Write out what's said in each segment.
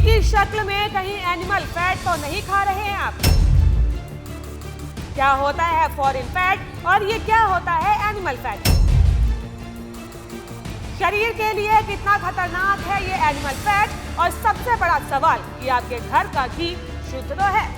घी की शक्ल में कहीं एनिमल फैट तो नहीं खा रहे हैं आप? क्या होता है फॉरेन फैट और ये क्या होता है एनिमल फैट? शरीर के लिए कितना खतरनाक है ये एनिमल फैट? और सबसे बड़ा सवाल कि आपके घर का घी शुद्ध तो है?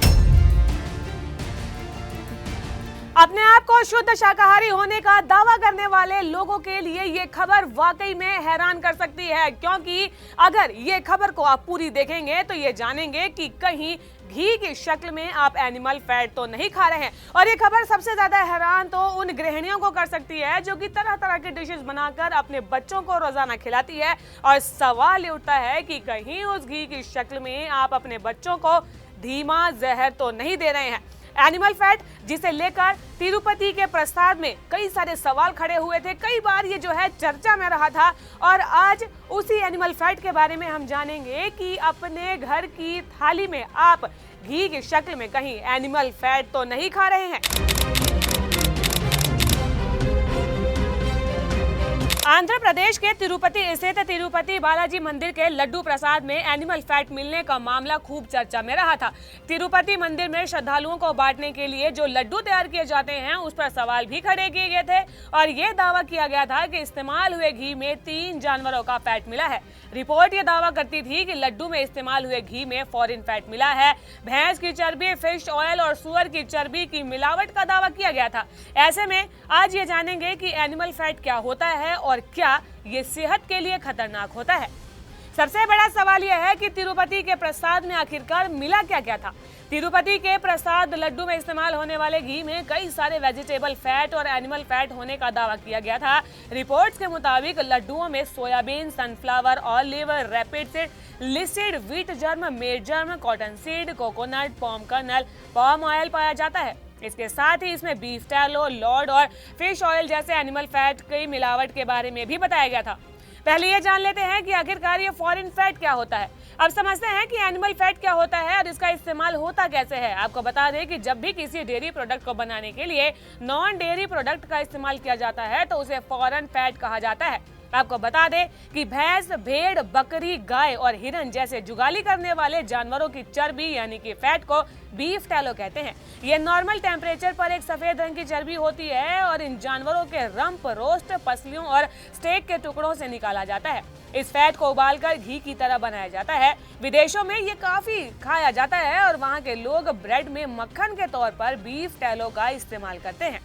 अपने आप को शुद्ध शाकाहारी होने का दावा करने वाले लोगों के लिए ये खबर वाकई में हैरान कर सकती है, क्योंकि अगर ये खबर को आप पूरी देखेंगे तो ये जानेंगे कि कहीं घी की शक्ल में आप एनिमल फैट तो नहीं खा रहे हैं। और ये खबर सबसे ज्यादा हैरान तो उन गृहिणियों को कर सकती है जो कि तरह तरह के डिशेस बनाकर अपने बच्चों को रोजाना खिलाती है। और सवाल ये उठता है कि कहीं उस घी की शक्ल में आप अपने बच्चों को धीमा जहर तो नहीं दे रहे हैं। एनिमल फैट जिसे लेकर तिरुपति के प्रसाद में कई सारे सवाल खड़े हुए थे, कई बार ये जो है चर्चा में रहा था। और आज उसी एनिमल फैट के बारे में हम जानेंगे कि अपने घर की थाली में आप घी की शक्ल में कहीं एनिमल फैट तो नहीं खा रहे हैं। आंध्र प्रदेश के तिरुपति स्थित तिरुपति बालाजी मंदिर के लड्डू प्रसाद में एनिमल फैट मिलने का मामला खूब चर्चा में रहा था। तिरुपति मंदिर में श्रद्धालुओं को बांटने के लिए जो लड्डू तैयार किए जाते हैं उस पर सवाल भी खड़े किए गए थे और ये दावा किया गया था कि इस्तेमाल हुए घी में 3 जानवरों का फैट मिला है। रिपोर्ट ये दावा करती थी कि लड्डू में इस्तेमाल हुए घी में फॉरेन फैट मिला है। भैंस की चर्बी, फिश ऑयल और सुअर की चर्बी की मिलावट का दावा किया गया था। ऐसे में आज ये जानेंगे कि एनिमल फैट क्या होता है और क्या ये सेहत के लिए खतरनाक होता है। सबसे बड़ा सवाल यह है कि तिरुपति के प्रसाद में आखिरकार मिला क्या क्या था। तिरुपति के प्रसाद लड्डू में इस्तेमाल होने वाले घी में कई सारे वेजिटेबल फैट और एनिमल फैट होने का दावा किया गया था। रिपोर्ट्स के मुताबिक लड्डुओं में soybean, sunflower olive, rapid seed, linseed, wheat germ, मेड germ, cotton seed, coconut, palm kernel, palm oil पाया जाता है। इसके साथ ही इसमें बीफ टैलो, लॉर्ड और फिश ऑयल जैसे एनिमल फैट की मिलावट के बारे में भी बताया गया था। पहले ये जान लेते हैं कि आखिरकार ये फॉरेन फैट क्या होता है। अब समझते हैं कि एनिमल फैट क्या होता है और इसका इस्तेमाल होता कैसे है। आपको बता दें कि जब भी किसी डेयरी प्रोडक्ट को बनाने के लिए नॉन डेयरी प्रोडक्ट का इस्तेमाल किया जाता है तो उसे फॉरेन फैट कहा जाता है। आपको बता दें कि भैंस, भेड़, बकरी, गाय और हिरन जैसे जुगाली करने वाले जानवरों की चर्बी यानी कि फैट को बीफ टैलो कहते हैं। ये नॉर्मल टेम्परेचर पर एक सफेद रंग की चर्बी होती है और इन जानवरों के रंप, रोस्ट, पसलियों और स्टेक के टुकड़ों से निकाला जाता है। इस फैट को उबालकर घी की तरह बनाया जाता है। विदेशों में ये काफी खाया जाता है और वहाँ के लोग ब्रेड में मक्खन के तौर पर बीफ टैलो का इस्तेमाल करते हैं।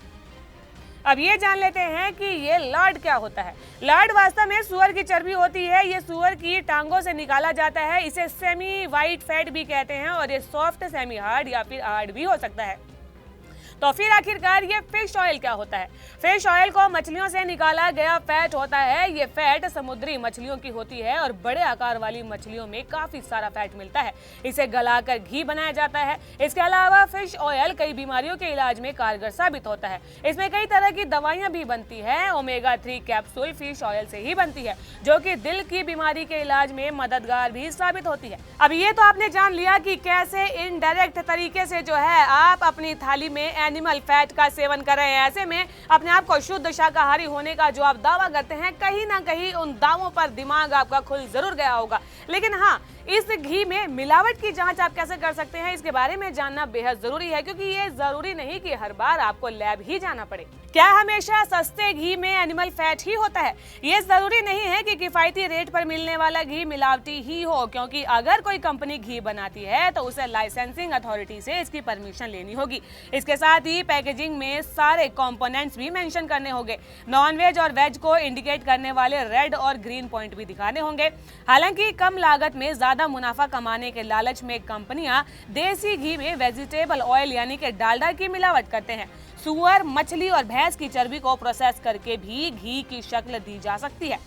अब ये जान लेते हैं कि ये लॉर्ड क्या होता है। लॉर्ड वास्तव में सुअर की चर्बी होती है। ये सुअर की टांगों से निकाला जाता है। इसे सेमी वाइट फैट भी कहते हैं और ये सॉफ्ट, सेमी हार्ड या फिर हार्ड भी हो सकता है। तो फिर आखिरकार ये फिश ऑयल क्या होता है। फिश ऑयल को मछलियों से निकाला गया फैट होता है। ये फैट समुद्री मछलियों की होती है और बड़े आकार वाली मछलियों में काफी सारा फैट मिलता है। इसे गलाकर घी बनाया जाता है। इसके अलावा फिश ऑयल कई बीमारियों के इलाज में कारगर साबित होता है। इसमें कई तरह की दवाइयां भी बनती है। ओमेगा 3 कैप्सूल फिश ऑयल से ही बनती है, जो कि दिल की बीमारी के इलाज में मददगार भी साबित होती है। अब ये तो आपने जान लिया कि कैसे इनडायरेक्ट तरीके से जो है आप अपनी थाली में एनिमल फैट का सेवन कर रहे हैं। ऐसे में अपने आप को शुद्ध शाकाहारी होने का जो आप दावा करते हैं, कहीं ना कहीं उन दावों पर दिमाग आपका खुल जरूर गया होगा। लेकिन हाँ, इस घी में मिलावट की जांच आप कैसे कर सकते हैं, इसके बारे में जानना बेहद जरूरी है, क्योंकि ये जरूरी नहीं कि हर बार आपको लैब ही जाना पड़े। क्या हमेशा सस्ते घी में एनिमल फैट ही होता है? ये जरूरी नहीं है कि किफायती रेट पर मिलने वाला घी मिलावटी ही हो, क्योंकि अगर कोई कंपनी घी बनाती है तो उसे लाइसेंसिंग अथॉरिटी से इसकी परमिशन लेनी होगी। इसके साथ ही पैकेजिंग में सारे कंपोनेंट्स भी मेंशन करने होंगे। नॉन वेज और वेज को इंडिकेट करने वाले रेड और ग्रीन पॉइंट भी दिखाने होंगे। हालांकि कम लागत में ज्यादा मुनाफा कमाने के लालच में कंपनियां देसी घी में वेजिटेबल ऑयल यानी कि डालडा की मिलावट करते हैं। सुअर, मछली और भैंस की चर्बी को प्रोसेस करके भी घी की शक्ल दी जा सकती है।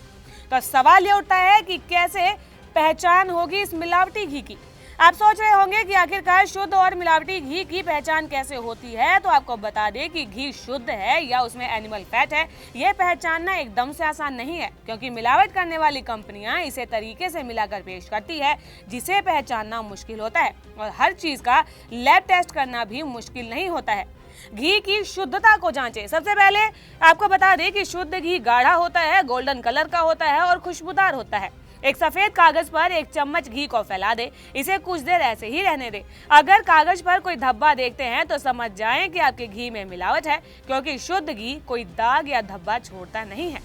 तो सवाल ये उठता है कि कैसे पहचान होगी इस मिलावटी घी की। आप सोच रहे होंगे कि आखिरकार शुद्ध और मिलावटी घी की पहचान कैसे होती है। तो आपको बता दें कि घी शुद्ध है या उसमें एनिमल फैट है, ये पहचानना एकदम से आसान नहीं है, क्योंकि मिलावट करने वाली कंपनियां इसे तरीके से मिलाकर पेश करती है जिसे पहचानना मुश्किल होता है। और हर चीज का लैब टेस्ट करना भी मुश्किल नहीं होता है। घी की शुद्धता को जांचें। सबसे पहले आपको बता दें कि शुद्ध घी गाढ़ा होता है, गोल्डन कलर का होता है और खुशबूदार होता है। एक सफेद कागज पर एक चम्मच घी को फैला दे। इसे कुछ देर ऐसे ही रहने दे। अगर कागज पर कोई धब्बा देखते हैं तो समझ जाएं कि आपके घी में मिलावट है, क्योंकि शुद्ध घी कोई दाग या धब्बा छोड़ता नहीं है।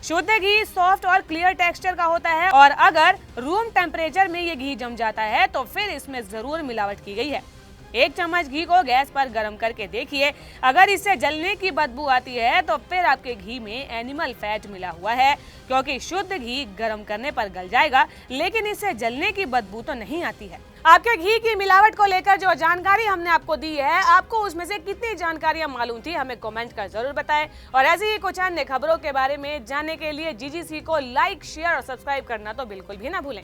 शुद्ध घी सॉफ्ट और क्लियर टेक्सचर का होता है, और अगर रूम टेम्परेचर में ये घी जम जाता है तो फिर इसमें जरूर मिलावट की गई है। एक चम्मच घी को गैस पर गर्म करके देखिए। अगर इससे जलने की बदबू आती है तो फिर आपके घी में एनिमल फैट मिला हुआ है, क्योंकि शुद्ध घी गर्म करने पर गल जाएगा, लेकिन इससे जलने की बदबू तो नहीं आती है। आपके घी की मिलावट को लेकर जो जानकारी हमने आपको दी है, आपको उसमें से कितनी जानकारियां मालूम थी, हमें कमेंट कर जरूर बताएं। और ऐसी ही कुछ अन्य खबरों के बारे में जानने के लिए GGC को लाइक, शेयर और सब्सक्राइब करना तो बिल्कुल भी ना भूलें।